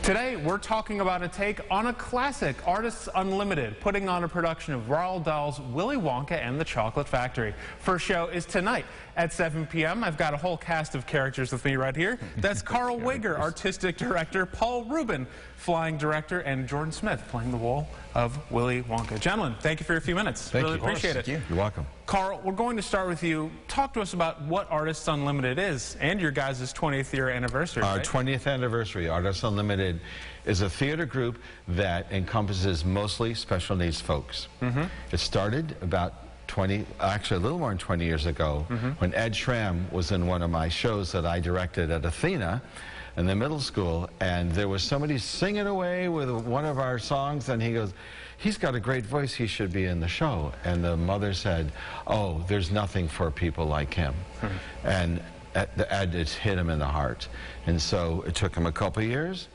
Today, we're talking about a take on a classic, Artists Unlimited, putting on a production of Roald Dahl's Willy Wonka and the Chocolate Factory. First show is tonight at 7 p.m. I've got a whole cast of characters with me right here. That's Carl Wager, artistic director, Paul Rubin, flying director, and Jordan Smith playing the role of Willy Wonka. Gentlemen, thank you for your few minutes. Thank really you. Appreciate it. Thank you. You're welcome. Carl, we're going to start with you. Talk to us about what Artists Unlimited is and your guys' 20th year anniversary. Our right? 20th anniversary, Artists Unlimited, is a theater group that encompasses mostly special needs folks. It started about actually a little more than 20 years ago, when Ed Schramm was in one of my shows that I directed at Athena in the middle school, and there was somebody singing away with one of our songs, and he goes, "He's got a great voice, he should be in the show." And the mother said, "Oh, there's nothing for people like him." And the ad, it hit him in the heart. And so it took him a couple of years.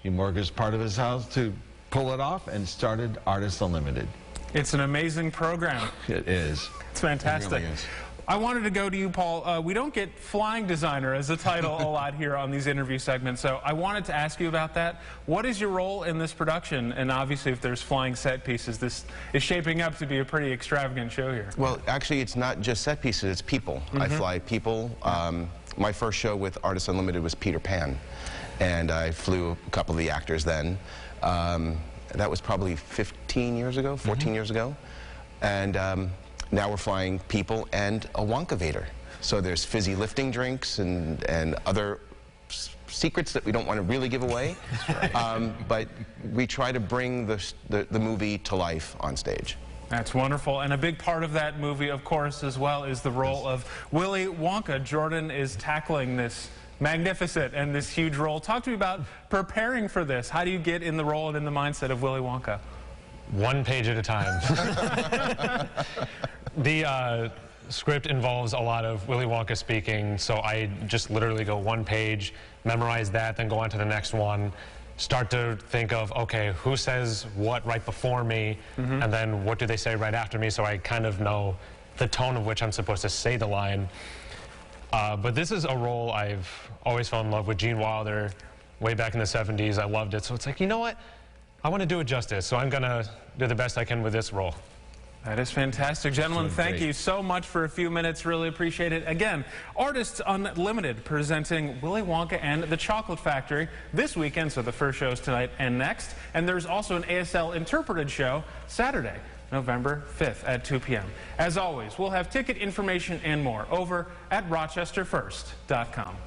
He mortgaged part of his house to pull it off and started Artists Unlimited. It's an amazing program. It is. It's fantastic. It really is. I wanted to go to you, Paul. We don't get flying designer as a title a lot here on these interview segments, so I wanted to ask you about that. What is your role in this production? And obviously, if there's flying set pieces, this is shaping up to be a pretty extravagant show here. Well, actually, it's not just set pieces, it's people. I fly people. My first show with Artists Unlimited was Peter Pan, and I flew a couple of the actors then. That was probably 15 years ago, 14 years ago. And now we're flying people and a Wonkavator. So there's fizzy lifting drinks and other secrets that we don't want to really give away. But we try to bring the movie to life on stage. That's wonderful. And a big part of that movie, of course, as well, is the role of Willy Wonka. Jordan is tackling this magnificent and this huge role. Talk to me about preparing for this. How do you get in the role and in the mindset of Willy Wonka? One page at a time. The script involves a lot of Willy Wonka speaking, so I just literally go one page, memorize that, then go on to the next one, start to think of, okay, who says what right before me, and then what do they say right after me, so I kind of know the tone of which I'm supposed to say the line. But this is a role I've always fallen in love with. Gene Wilder, way back in the 70s, I loved it, so it's like, you know what? I want to do it justice, so I'm going to do the best I can with this role. That is fantastic. Gentlemen, thank you so much for a few minutes. Really appreciate it. Again, Artists Unlimited presenting Willy Wonka and the Chocolate Factory this weekend, so the first show is tonight and next. And there's also an ASL interpreted show Saturday, November 5th at 2 p.m. As always, we'll have ticket information and more over at rochesterfirst.com.